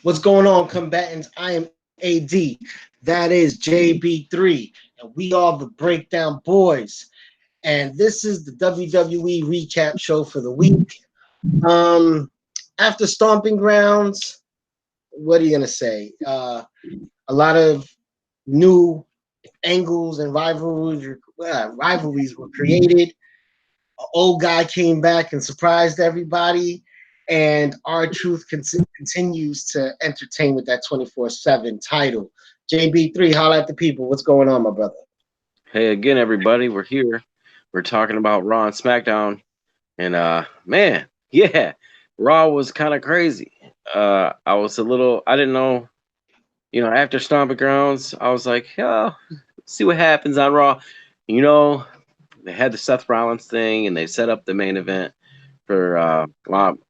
What's going on, combatants? I am AD. That is JB3. And we are the Breakdown Boys. And this is the WWE recap show for the week. After Stomping Grounds, what are you going to say? A lot of new angles and rivalries were created. An old guy came back and surprised everybody. And R-Truth continues to entertain with that 24/7 title. JB3, holla at the people. What's going on, my brother? Hey again, everybody. We're here. We're talking about Raw and SmackDown. And man, yeah, Raw was kind of crazy. I didn't know, after Stomping Grounds, I was like, oh, see what happens on Raw. They had the Seth Rollins thing and they set up the main event for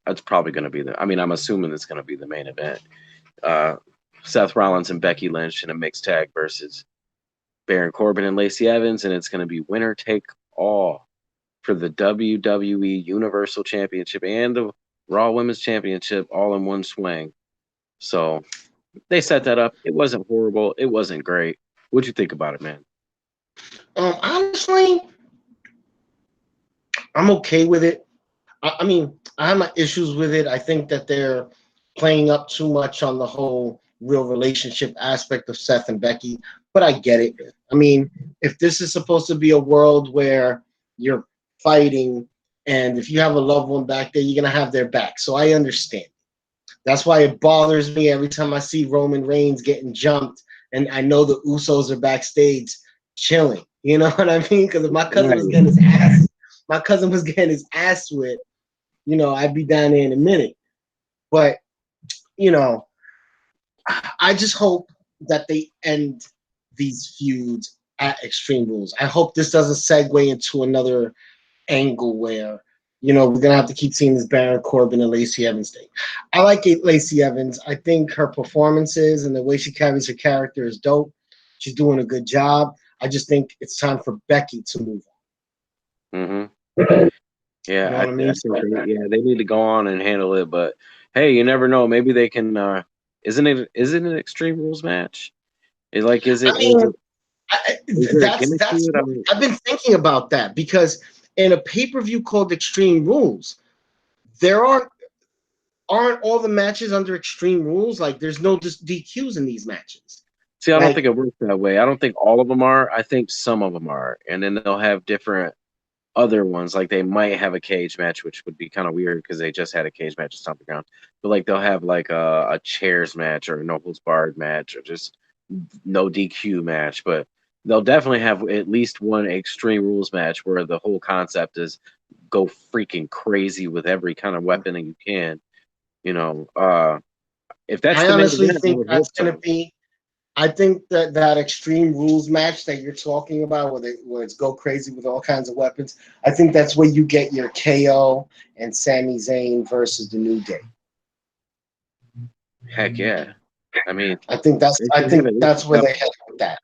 it's probably going to be I'm assuming it's going to be the main event. Seth Rollins and Becky Lynch in a mixed tag versus Baron Corbin and Lacey Evans, and it's going to be winner take all for the WWE Universal Championship and the Raw Women's Championship all in one swing. So they set that up. It wasn't horrible. It wasn't great. What'd you think about it, man? Honestly, I'm okay with it. I have my issues with it. I think that they're playing up too much on the whole real relationship aspect of Seth and Becky, but I get it. If this is supposed to be a world where you're fighting and if you have a loved one back there, you're going to have their back. So I understand. That's why it bothers me every time I see Roman Reigns getting jumped and I know the Usos are backstage chilling. You know what I mean? Because if my cousin was getting his ass whipped, I'd be down there in a minute. But, I just hope that they end these feuds at Extreme Rules. I hope this doesn't segue into another angle where, we're going to have to keep seeing this Baron Corbin and Lacey Evans thing. I like Lacey Evans. I think her performances and the way she carries her character is dope. She's doing a good job. I just think it's time for Becky to move on. Mm-hmm. Yeah, they need to go on and handle it. But hey, you never know. Maybe they can. Isn't it an Extreme Rules match? I've been thinking about that because in a pay-per-view called Extreme Rules, there aren't all the matches under Extreme Rules. Like, there's no just DQs in these matches. See, I don't think it works that way. I don't think all of them are. I think some of them are, and then they'll have different other ones. Like they might have a cage match, which would be kind of weird because they just had a cage match at Stomping Ground. But like they'll have like a chairs match or a no holds barred match or just no DQ match. But they'll definitely have at least one Extreme Rules match where the whole concept is go freaking crazy with every kind of weapon that you can. If that's I honestly think that's going to be. I think that Extreme Rules match that you're talking about, where it's go crazy with all kinds of weapons, I think that's where you get your KO and Sami Zayn versus the New Day. Heck yeah! I think that's where they headed with that.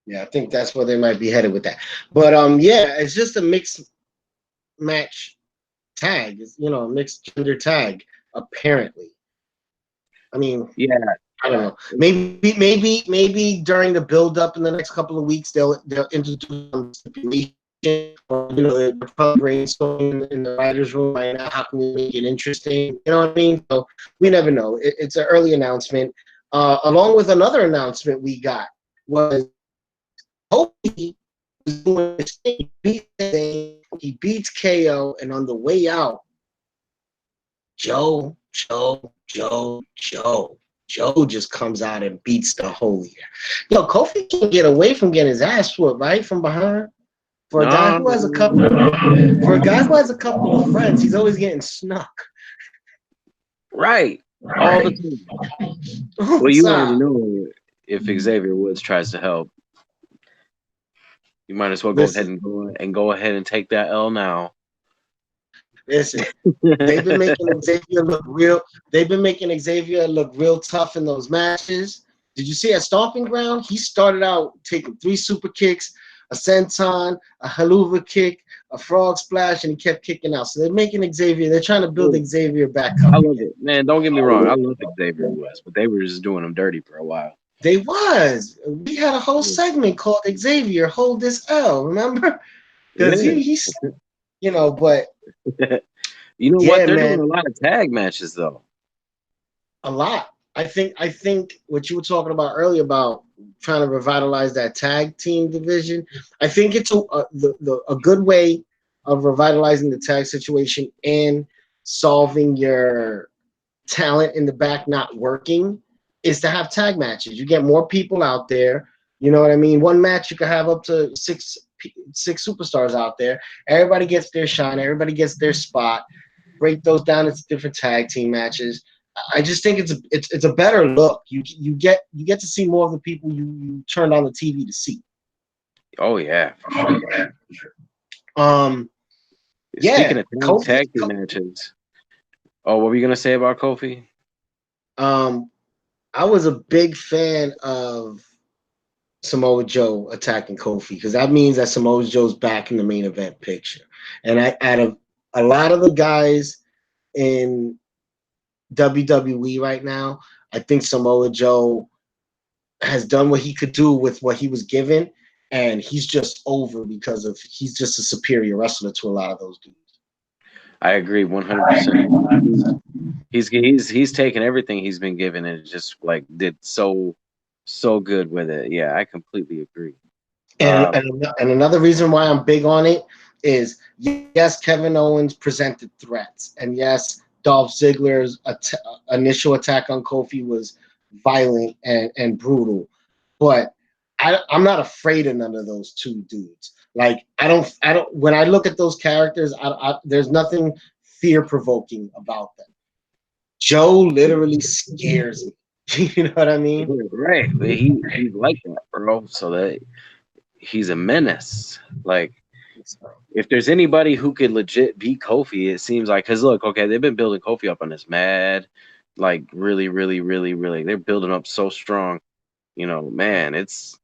Yeah, I think that's where they might be headed with that. But it's just a mixed match tag. It's, a mixed gender tag apparently. Yeah. I don't know. Maybe during the build up in the next couple of weeks they'll introduce some stipulation. Or, they're probably brainstorming in the writers' room right now. How can we make it interesting? You know what I mean? So we never know. It's an early announcement. Along with another announcement we got was Kofi was doing his thing. He beats KO, and on the way out, Joe just comes out and beats the holy. Kofi can't get away from getting his ass whooped, right? From behind. For a guy who has a couple of friends, he's always getting snuck. Right. All the time. Well, you already know if Xavier Woods tries to help. You might as well go ahead and take that L now. Listen, they've been making Xavier look real. They've been making Xavier look real tough in those matches. Did you see at Stomping Ground? He started out taking 3 super kicks, a senton, a haluva kick, a frog splash, and he kept kicking out. So they're making Xavier. They're trying to build Xavier back up. I love it, man. Don't get me wrong. I love Xavier West, but they were just doing him dirty for a while. They was. We had a whole segment called Xavier Hold This L. Remember? Because he's, you know, but you know yeah, what? They're man, doing a lot of tag matches though. a lot. I think what you were talking about earlier about trying to revitalize that tag team division. I think it's a good way of revitalizing the tag situation and solving your talent in the back not working is to have tag matches. You get more people out there. You know what I mean? One match you could have up to six superstars out there. Everybody gets their shine. Everybody gets their spot. Break those down into different tag team matches. I just think it's a better look. You get to see more of the people you turned on the TV to see. Oh yeah, for sure. Yeah. Speaking of tag team matches, what were you gonna say about Kofi? I was a big fan of Samoe Joe attacking Kofi because that means that Samoe Joe's back in the main event picture. And out of a lot of the guys in WWE right now, I think Samoa Joe has done what he could do with what he was given, and he's just over because he's just a superior wrestler to a lot of those dudes. I agree 100%. He's taken everything he's been given and just like did so good with it. Yeah, I completely agree. And another reason why I'm big on it is yes, Kevin Owens presented threats, and yes, Dolph Ziggler's initial attack on Kofi was violent and brutal, but I'm not afraid of none of those two dudes. Like I don't. When I look at those characters, there's nothing fear-provoking about them. Joe literally scares me. You know what I mean? Right. He's like that, bro. So that he's a menace. Like if there's anybody who could legit beat Kofi, it seems like because look, okay, they've been building Kofi up on this mad, like really, really, really, really. They're building up so strong. You know, man, it's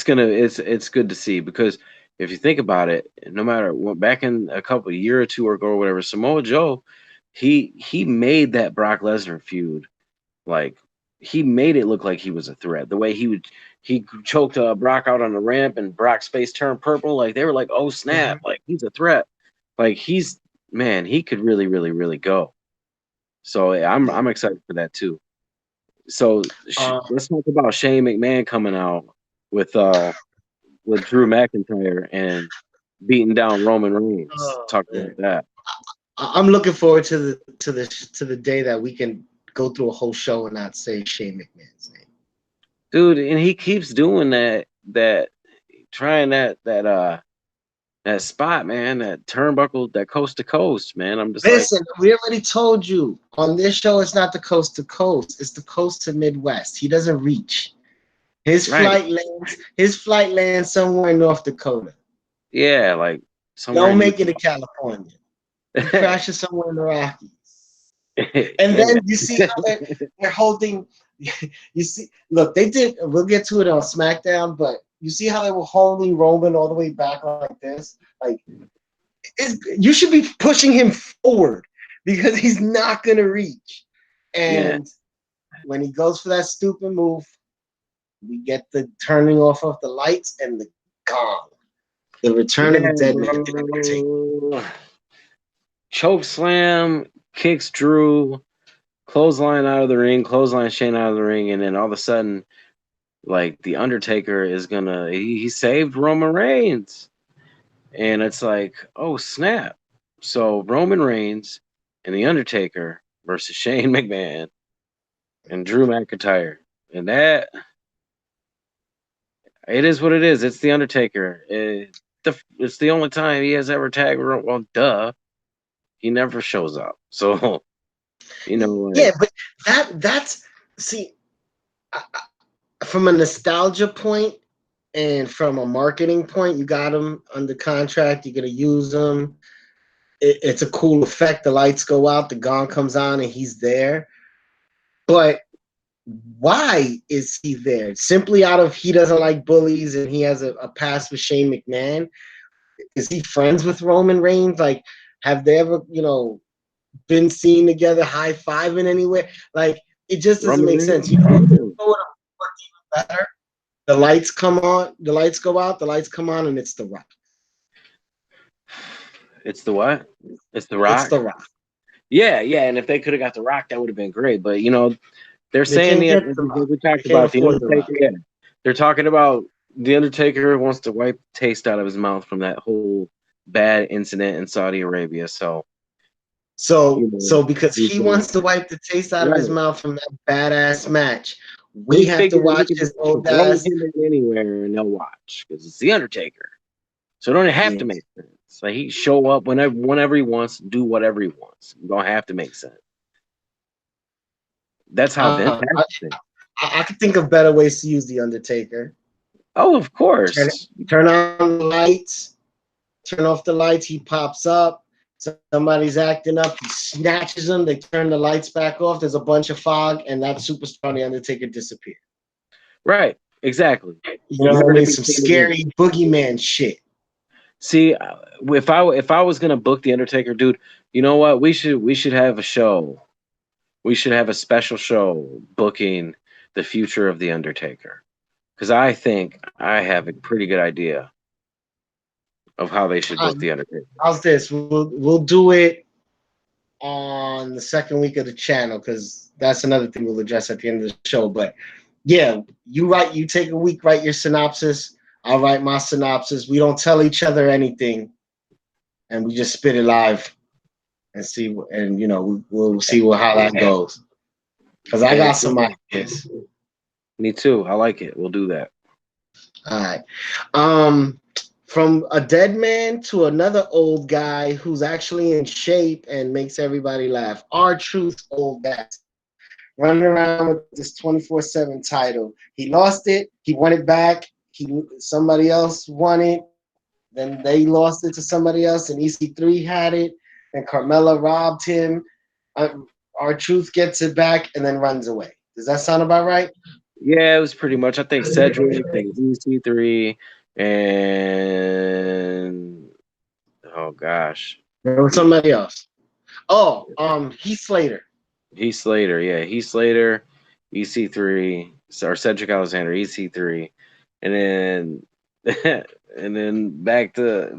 good to see because if you think about it, no matter what, back in a year or two ago or whatever, Samoa Joe, he made that Brock Lesnar feud like he made it look like he was a threat. The way he choked Brock out on the ramp and Brock's face turned purple. Like they were like, oh snap, like he's a threat. Like he could really, really, really go. So I'm excited for that too. So let's talk about Shane McMahon coming out with Drew McIntyre and beating down Roman Reigns. Talk about that. I'm looking forward to the day that we can go through a whole show and not say Shane McMahon's name. Dude, and he keeps doing that trying that spot, man, that turnbuckle, that coast to coast, man. I'm just listen. We already told you on this show. It's not the coast to coast. It's the coast to Midwest. He doesn't reach. His flight lands somewhere in North Dakota. Yeah, like somewhere. Don't make it to California. He crashes somewhere in the Rockies. And then you see how they're holding. You see, look, they did. We'll get to it on SmackDown, but you see how they were holding Roman all the way back like this. Like, you should be pushing him forward because he's not gonna reach. And when he goes for that stupid move, we get the turning off of the lights and the gong. The return of the Deadman. Choke slam, kicks Drew, clothesline out of the ring, clothesline Shane out of the ring, and then all of a sudden, like the Undertaker is gonna he saved Roman Reigns. And it's like, oh snap. So Roman Reigns and the Undertaker versus Shane McMahon and Drew McIntyre. And that it is what it is. It's the Undertaker. It's the only time he has ever tagged. Well, duh. He never shows up. So, you know. Like, yeah, but that's see, from a nostalgia point and from a marketing point, you got him under contract. You're gonna use him. It's a cool effect. The lights go out, the gong comes on, and he's there. But why is he there? Simply out of he doesn't like bullies and he has a pass with Shane McMahon? is he friends with Roman Reigns? Like, have they ever, been seen together, high fiving anywhere? Like, it just doesn't Roman make sense. You know what Reigns. would work even better? The lights come on, the lights go out, the lights come on, and it's The Rock. It's the what? It's the It's Rock. The Rock. Yeah, yeah. And if they could have got the Rock, that would have been great. But they're They saying can't get The Rock. we They talked can't about the afford The Rock. Undertaker. Yeah, they're talking about the Undertaker wants to wipe the taste out of his mouth from that whole bad incident in Saudi Arabia. So So because he's he wants to wipe the taste out of his right. mouth from that badass match, we They have to figure he watch could his just old throw ass. him in anywhere and they'll watch because it's the Undertaker. So it don't have to make sense. Like he show up whenever he wants, do whatever he wants. You don't have to make sense. That's how Vince has it. I could think of better ways to use the Undertaker. Oh, of course. Turn on the lights. Turn off the lights. He pops up. Somebody's acting up. He snatches them. They turn the lights back off. There's a bunch of fog, and that superstar, the Undertaker, disappeared. Right. Exactly. You know what I mean? Some scary boogeyman shit. See, if I was gonna book the Undertaker, dude, you know what? We should have a show. We should have a special show booking the future of the Undertaker, because I think I have a pretty good idea of how they should book the Undertaker. How's this? We'll do it on the second week of the channel because that's another thing we'll address at the end of the show. But yeah, you take a week, write your synopsis. I'll write my synopsis. We don't tell each other anything, and we just spit it live and see. And we'll see how that goes. Because I got some ideas. Me too. I like it. We'll do that. All right. From a dead man to another old guy who's actually in shape and makes everybody laugh. R-Truth old ass. Running around with this 24/7 title. He lost it. He won it back. Somebody else won it. Then they lost it to somebody else, and EC3 had it. And Carmella robbed him. R-Truth gets it back and then runs away. Does that sound about right? Yeah, it was pretty much. I think Cedric, I think EC3, and oh gosh, There was somebody else. Oh, Heath Slater. Heath Slater, yeah, Heath Slater, EC3, or Cedric Alexander, EC3, and then and then back to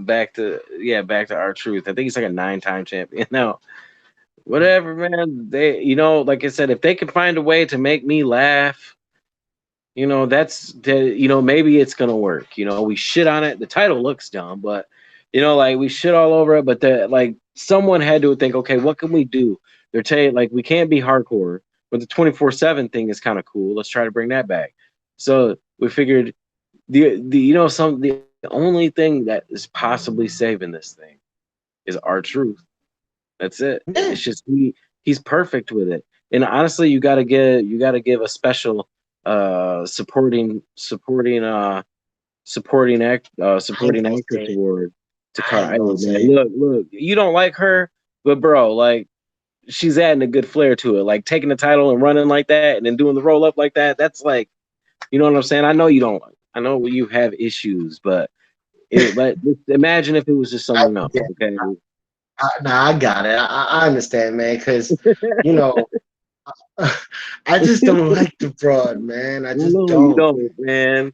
R-Truth. I think he's like a 9-time champion now. Whatever, man. They, like I said, if they can find a way to make me laugh, maybe it's gonna work. We shit on it. The title looks dumb, but like we shit all over it. But someone had to think, okay, what can we do? They're saying like we can't be hardcore, but the 24/7 thing is kind of cool. Let's try to bring that back. So we figured the only thing that is possibly saving this thing is R-Truth. That's it. It's just he's perfect with it. And honestly, you gotta give a special supporting actress award to Carl. Look, you don't like her, but bro, like she's adding a good flair to it. Like taking the title and running like that and then doing the roll up like that. That's like, you know what I'm saying? I know you don't like. I know you have issues, but imagine if it was just someone else. Okay. I got it. I understand, man, because I just don't like the broad, man. I just don't. You don't, man.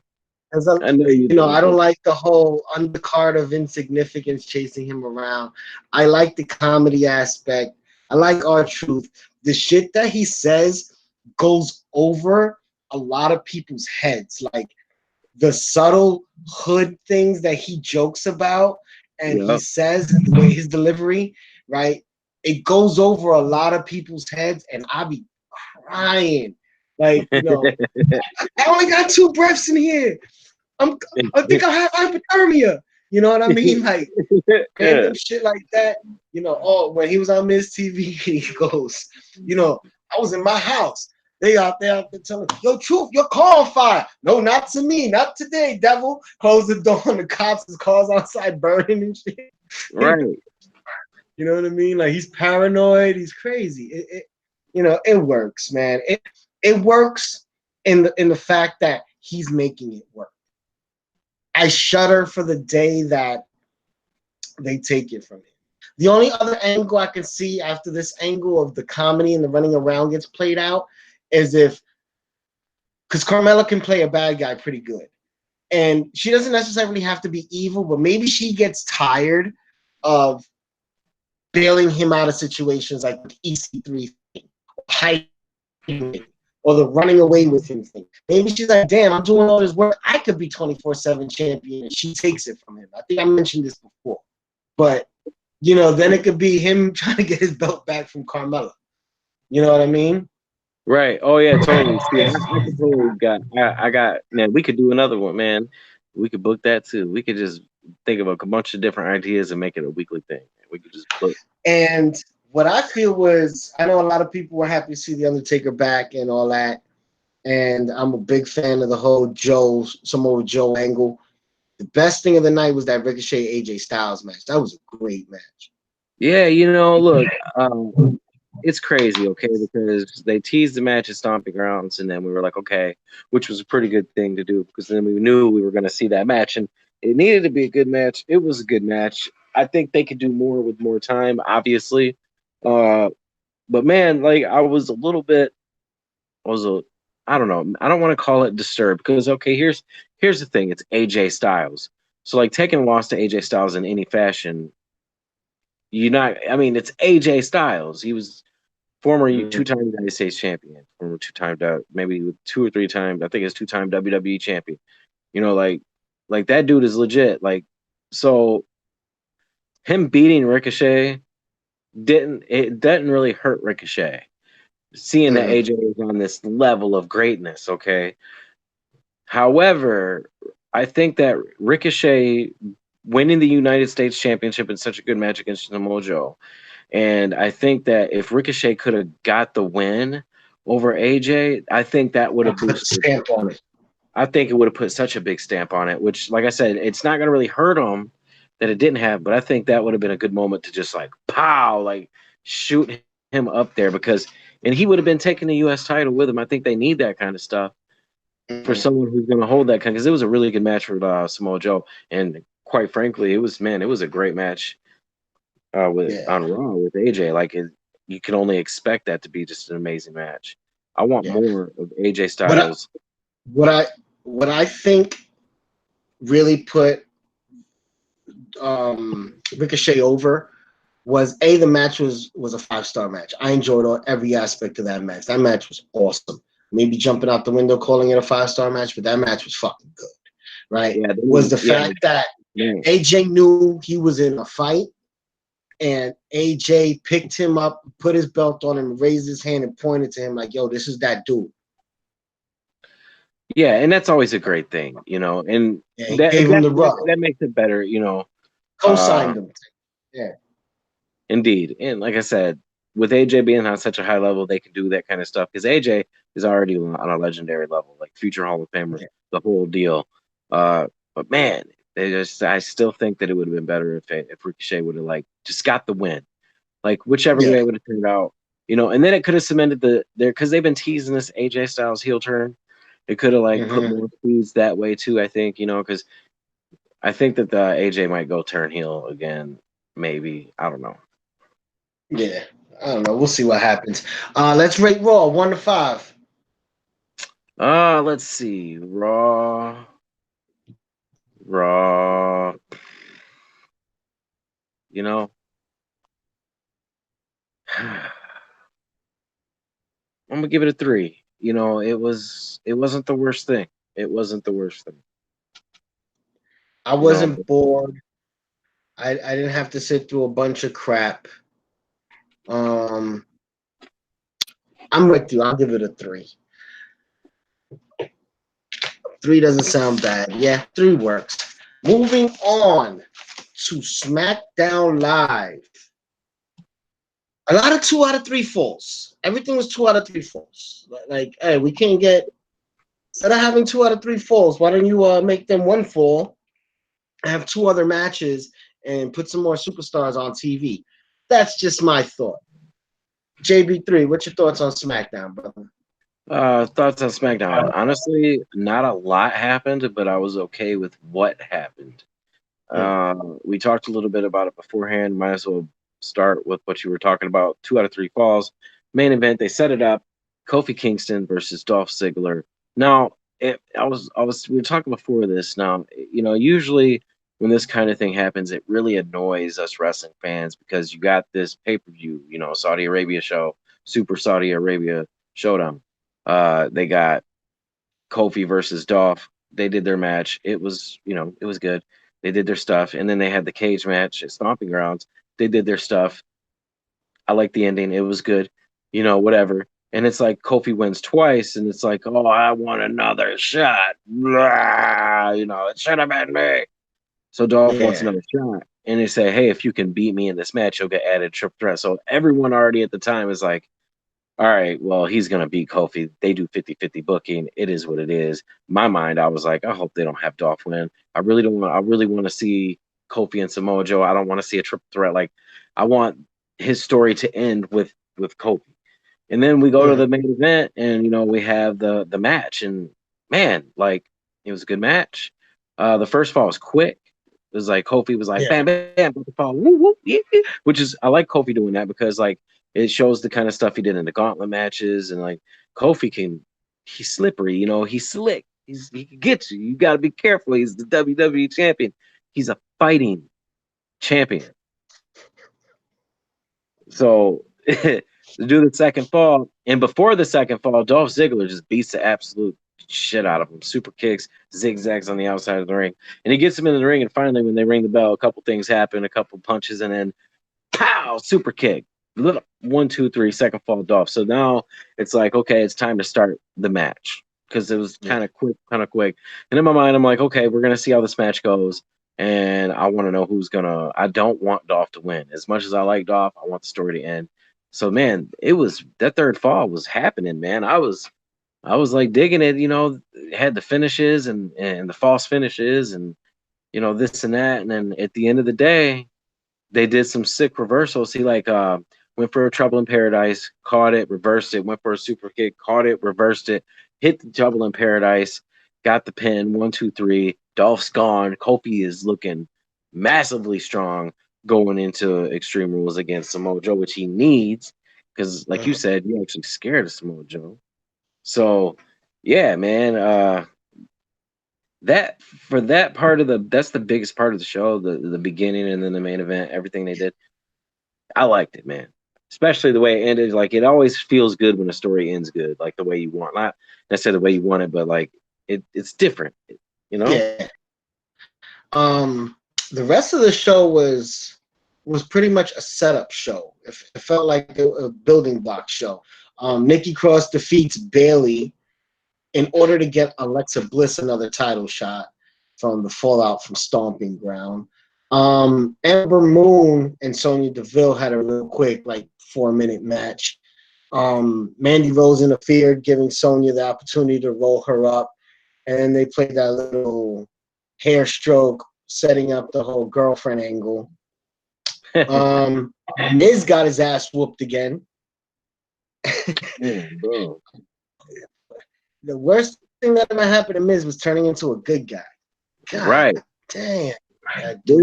I know you don't. I don't like the whole undercard of insignificance chasing him around. I like the comedy aspect. I like R-Truth. The shit that he says goes over a lot of people's heads. Like the subtle hood things that he jokes about and he says the way his delivery, right? It goes over a lot of people's heads, and I be crying. Like, I only got 2 breaths in here. I think I have hypothermia. You know what I mean? Like random shit like that. When he was on Miz TV, he goes, I was in my house. They out there telling, yo, Truth, your car on fire. No, not to me, not today, devil. Close the door, and the cops' cars outside burning and shit. Right. You know what I mean? Like he's paranoid. He's crazy. It works, man. It works in the fact that he's making it work. I shudder for the day that they take it from him. The only other angle I can see after this angle of the comedy and the running around gets played out is if, because Carmella can play a bad guy pretty good. And she doesn't necessarily have to be evil, but maybe she gets tired of bailing him out of situations like the EC3 thing, hiding, or the running away with him thing. Maybe she's like, damn, I'm doing all this work. I could be 24/7 champion, and she takes it from him. I think I mentioned this before. But, you know, then it could be him trying to get his belt back from Carmella. You know what I mean? Right. Oh yeah, totally. See, I totally I got man, we could do another one, man. We could book that too. We could just think of a bunch of different ideas and make it a weekly thing. We could just book. And what I feel was, I know a lot of people were happy to see The Undertaker back and all that. And I'm a big fan of the whole Samoe Joe angle. The best thing of the night was that Ricochet AJ Styles match. That was a great match. Yeah, you know, look, it's crazy, okay, because they teased the match at Stomping Grounds, and then we were like, okay, which was a pretty good thing to do, because then we knew we were going to see that match, and it needed to be a good match. It was a good match. I think they could do more with more time, obviously. But man, like I was a little bit, I don't know. I don't want to call it disturbed because okay, here's the thing. It's AJ Styles. So like taking a loss to AJ Styles in any fashion, I mean, it's AJ Styles. He was former two-time United States champion, former two-time, maybe 2 or 3 times. I think it's 2-time WWE champion. You know, like that dude is legit. Like, so him beating Ricochet didn't really hurt Ricochet. Seeing that AJ is on this level of greatness, okay. However, I think that Ricochet winning the United States Championship in such a good match against Samoe Joe, and I think that if Ricochet could have got the win over AJ, I think that would have boosted. Stamp on it. I think it would have put such a big stamp on it. Which, like I said, it's not going to really hurt him that it didn't have, but I think that would have been a good moment to just like pow, like shoot him up there and he would have been taking the U.S. title with him. I think they need that kind of stuff for someone who's going to hold that kind. Because it was a really good match for Samoe Joe, and quite frankly, it was a great match on Raw with AJ. Like you can only expect that to be just an amazing match. I want more of AJ Styles. What I think really put Ricochet over was the match was a 5-star match. I enjoyed every aspect of that match. That match was awesome. Maybe jumping out the window calling it a 5-star match, but that match was fucking good, right? Yeah, was the fact that AJ knew he was in a fight, and AJ picked him up, put his belt on him, raised his hand, and pointed to him like, "Yo, this is that dude." Yeah, and that's always a great thing, you know. And that gave him the rub. That makes it better, you know. Co-signed him. Yeah. Indeed. And like I said, with AJ being on such a high level, they can do that kind of stuff because AJ is already on a legendary level, like future Hall of Famer, the whole deal. But man, I still think that it would have been better if Ricochet would have like just got the win, like whichever way it would have turned out, you know. And then it could have cemented because they've been teasing this AJ Styles heel turn. It could have like put more speeds that way too. I think, you know, because I think that the AJ might go turn heel again. Maybe, I don't know. Yeah, I don't know. We'll see what happens. Let's rate Raw 1 to 5. Let's see. Raw. You know, I'm gonna give it a 3. You know, it wasn't the worst thing. It wasn't the worst thing. I wasn't bored. I didn't have to sit through a bunch of crap. I'm with you. I'll give it a 3. 3 doesn't sound bad. Yeah, 3 works. Moving on to SmackDown Live. A lot of 2 out of 3 falls. Everything was 2 out of 3 falls. Like, hey, we can't get, instead of having 2 out of 3 falls, why don't you make them 1 fall, have 2 other matches, and put some more superstars on TV? That's just my thought. JB3, what's your thoughts on SmackDown, brother? Thoughts on SmackDown. Honestly, not a lot happened, but I was okay with what happened. We talked a little bit about it beforehand. Might as well start with what you were talking about. 2 out of 3 falls. Main event, they set it up. Kofi Kingston versus Dolph Ziggler. Now, we were talking before this. Now, usually when this kind of thing happens, it really annoys us wrestling fans because you got this pay-per-view, Saudi Arabia show, Super Saudi Arabia Showdown. They got Kofi versus Dolph. They did their match. It was good. They did their stuff, and then they had the cage match at Stomping Grounds. They did their stuff. I like the ending. It was good, whatever. And it's like Kofi wins twice, and it's like, oh, I want another shot. Blah, it should have been me. So Dolph wants another shot, and they say, hey, if you can beat me in this match, you'll get added triple threat. So everyone already at the time is like, all right, well, he's going to beat Kofi. They do 50-50 booking. It is what it is. My mind, I was like, I hope they don't have Dolph win. I really want to see Kofi and Samoe Joe. I don't want to see a triple threat. Like, I want his story to end with Kofi. And then we go to the main event, and, we have the match. And, man, like, it was a good match. The first fall was quick. It was like Kofi was like, bam, bam, bam, fall, woo, woo, yeah, yeah. Which is, I like Kofi doing that because, like, it shows the kind of stuff he did in the gauntlet matches, and like Kofi he's slippery, he's slick. He can get you. You got to be careful. He's the WWE champion. He's a fighting champion. So to do the second fall, and before the second fall, Dolph Ziggler just beats the absolute shit out of him. Super kicks, zigzags on the outside of the ring, and he gets him in the ring. And finally, when they ring the bell, a couple things happen, a couple punches, and then pow, super kick. 1, 2, 3, second fall Dolph. So now it's like, okay, it's time to start the match because it was kind of quick. And in my mind, I'm like, okay, we're gonna see how this match goes, and I want to know who's gonna. I don't want Dolph to win. As much as I like Dolph, I want the story to end. So man, it was that third fall was happening, man. I was like digging it. It had the finishes and the false finishes and this and that, and then at the end of the day, they did some sick reversals. He went for a Trouble in Paradise, caught it, reversed it, went for a super kick, caught it, reversed it, hit the Trouble in Paradise, got the pin, 1, 2, 3. Dolph's gone. Kofi is looking massively strong going into Extreme Rules against Samoe Joe, which he needs because, like you said, you're actually scared of Samoe Joe. So, yeah, man, that's the biggest part of the show, the beginning and then the main event, everything they did. I liked it, man. Especially the way it ended. Like, it always feels good when a story ends good, like the way you want. Not necessarily the way you want it, but like it's different, Yeah. The rest of the show was pretty much a setup show. It felt like a building block show. Nikki Cross defeats Bayley in order to get Alexa Bliss another title shot from the fallout from Stomping Ground. Ember Moon and Sonya Deville had a real quick, 4-minute match. Mandy Rose interfered, giving Sonya the opportunity to roll her up. And then they played that little hair stroke, setting up the whole girlfriend angle. Miz got his ass whooped again. The worst thing that ever happened to Miz was turning into a good guy. God, right. Damn. I do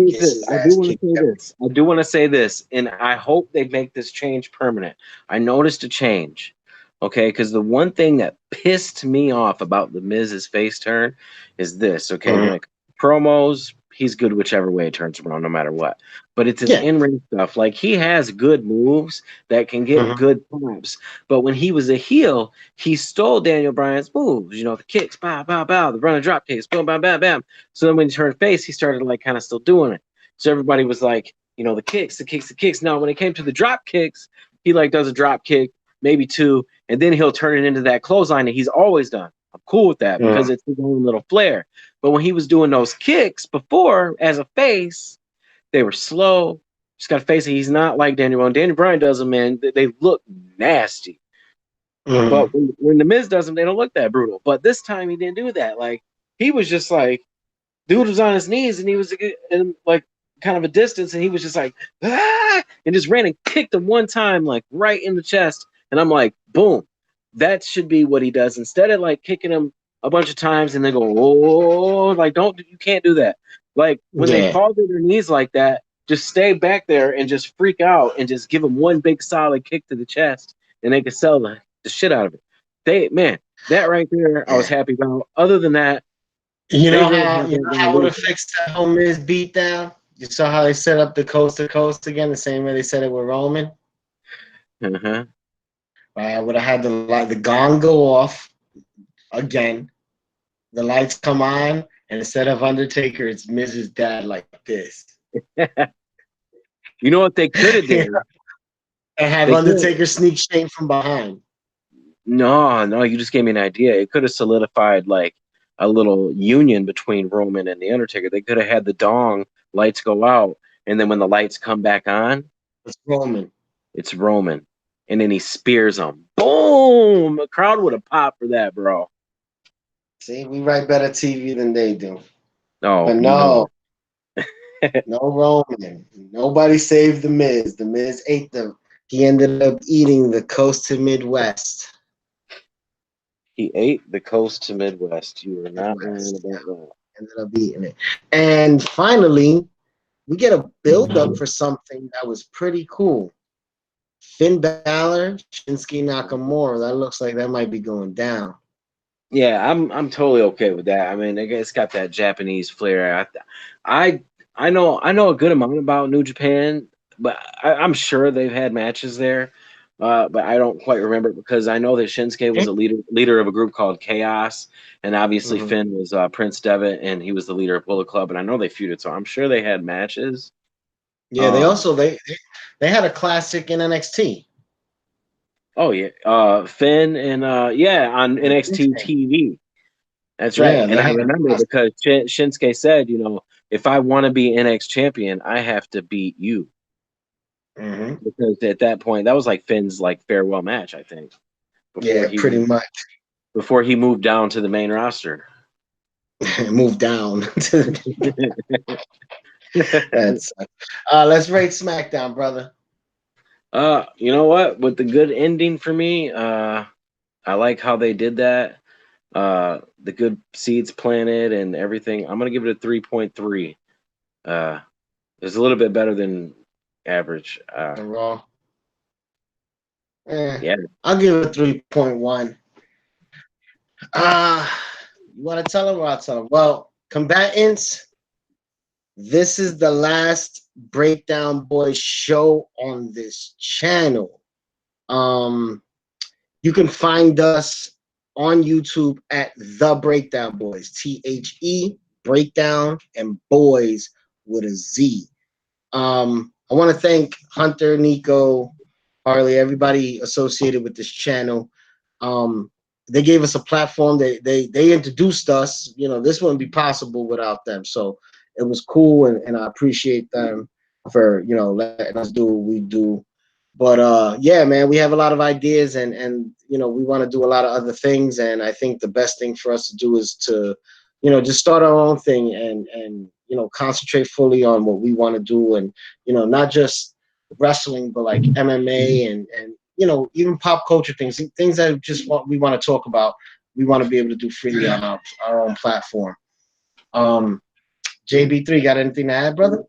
want to say this, and I hope they make this change permanent. I noticed a change, okay? Because the one thing that pissed me off about the Miz's face turn is this, okay? Like promos, he's good whichever way it turns around, no matter what. But it's his in-ring stuff. Like, he has good moves that can get good pops. But when he was a heel, he stole Daniel Bryan's moves. The kicks, bow, bow, bow, the running drop kicks, boom, bam, bam, bam. So then when he turned face, he started, kind of still doing it. So everybody was like, the kicks, the kicks, the kicks. Now, when it came to the drop kicks, he, does a drop kick, maybe 2, and then he'll turn it into that clothesline that he's always done. I'm cool with that because it's his own little flair. But when he was doing those kicks before as a face, they were slow. Just got to face it. He's not like Daniel Bryan. Daniel Bryan does them, man. They look nasty. But when the Miz does them, they don't look that brutal. But this time he didn't do that. He was just dude was on his knees and he was in kind of a distance, and he was just and just ran and kicked him one time, right in the chest. And I'm like, boom. That should be what he does instead of kicking him a bunch of times and then go, oh, you can't do that. Like when they Yeah. fall to their knees like that, just stay back there and just freak out and just give them one big solid kick to the chest, and they can sell the shit out of it. That right there, I was Yeah. happy about. Other than that, You they know really how have you that know guy how would have losing. fixed that whole Miz beatdown? You saw how they set up the coast to coast again, the same way they said it with Roman. Uh-huh. I would have had the gong go off again. The lights come on, and instead of Undertaker, it's Miz's dad like this. You know what they could have Yeah. did? And have They could. Undertaker sneak Shane from behind. No, you just gave me an idea. It could have solidified like a little union between Roman and the Undertaker. They could have had the dong lights go out, and then when the lights come back on, It's Roman. it's Roman, and then he spears him. Boom! The crowd would have popped for that, bro. See, we write better TV than they do. Oh But no. no, no Roman. Nobody saved the Miz. The Miz ate them. He ended up eating the coast to Midwest. He ate the coast to Midwest. You were not lying Midwest. about that. Ended up eating it. And finally, we get a build up for something that was pretty cool. Finn Balor, Shinsuke Nakamura. That looks like that might be going down. Yeah, I'm totally okay with that. I mean, it's got that Japanese flair. I know a good amount about New Japan, but I'm sure they've had matches there. But I don't quite remember because I know that Shinsuke was a leader of a group called Chaos, and obviously Mm-hmm. Finn was Prince Devitt, and he was the leader of Bullet Club, and I know they feuded, so I'm sure they had matches. Yeah, they Um, also they had a classic in NXT. oh yeah, Finn and yeah on NXT TV. That's right. Yeah, And they I had a remember classic. because Shinsuke said, if I want to be NX champion, I have to beat you. Mm-hmm. Because at that point, that was like Finn's like farewell match, I think, before Yeah, he pretty much. before he moved down to the main roster. Move down. That's let's rate SmackDown, brother. You know what? With the good ending for me, I like how they did that. The good seeds planted and everything. I'm gonna give it a 3.3. It's a little bit better than average. The Raw. Yeah. I'll give it a 3.1. Uh you want to tell them or I'll tell them? Well, combatants, this is the last Breakdown Boys show on this channel. You can find us on YouTube at The Breakdown Boys, THE Breakdown and Boys with a Z. I want to thank Hunter, Nico, Harley, everybody associated with this channel. They gave us a platform. They introduced us. This wouldn't be possible without them. So it was cool, and I appreciate them for letting us do what we do. But yeah, man, we have a lot of ideas, and we want to do a lot of other things. And I think the best thing for us to do is to just start our own thing and concentrate fully on what we want to do, and not just wrestling, but like MMA and even pop culture things that we want to talk about. We want to be able to do freely on our own platform. JB3, got anything to add, brother?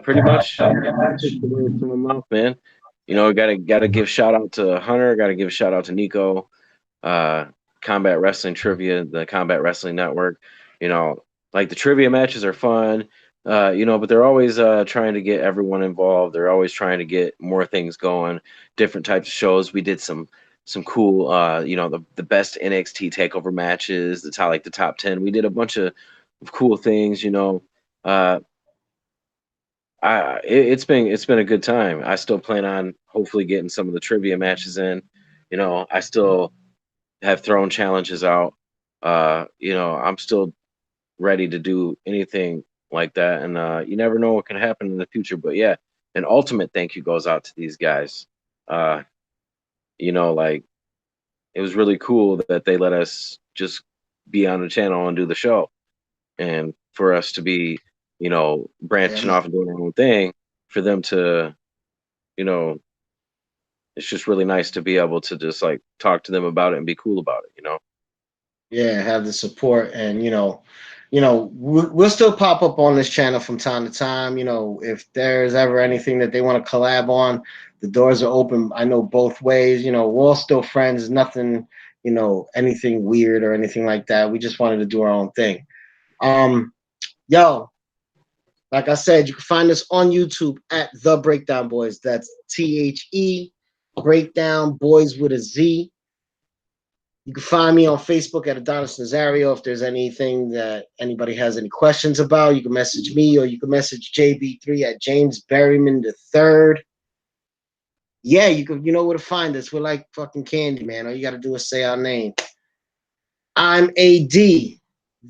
Pretty much. Took the words from my mouth, man. Gotta give shout out to Hunter. Gotta give shout out to Nico. Uh, Combat Wrestling Trivia, the Combat Wrestling Network. Like the trivia matches are fun. But they're always trying to get everyone involved. They're always trying to get more things going, different types of shows. We did some cool, the best NXT takeover matches, the top 10. We did a bunch of cool things. It's been a good time. I still plan on hopefully getting some of the trivia matches in. I still have thrown challenges out. I'm still ready to do anything like that, and you never know what can happen in the future. But yeah, an ultimate thank you goes out to these guys. Uh, like it was really cool that they let us just be on the channel and do the show, and for us to be, Yeah, branching man. off and doing our own thing, for them to, you know, it's just really nice to be able to just like talk to them about it and be cool about it. Yeah, have the support, and you know, we'll still pop up on this channel from time to time. You know, if there's ever anything that they want to collab on, the doors are open. I know both ways. You know, we're all still friends. Nothing, you know, anything weird or anything like that. We just wanted to do our own thing. Yo, like I said, you can find us on YouTube at The Breakdown Boys. That's THE Breakdown Boys with a Z. You can find me on Facebook at Adonis Nazario. If there's anything that anybody has any questions about, you can message me or you can message JB3 at James Berryman III. Yeah, you know where to find us. We're like fucking candy, man. All you gotta do is say our name. I'm AD.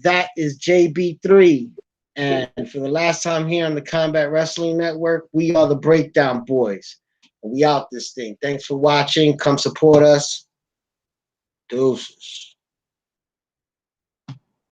That is JB3. And for the last time here on the Combat Wrestling Network, we are the Breakdown Boys. And we out this thing. Thanks for watching. Come support us. Deuces.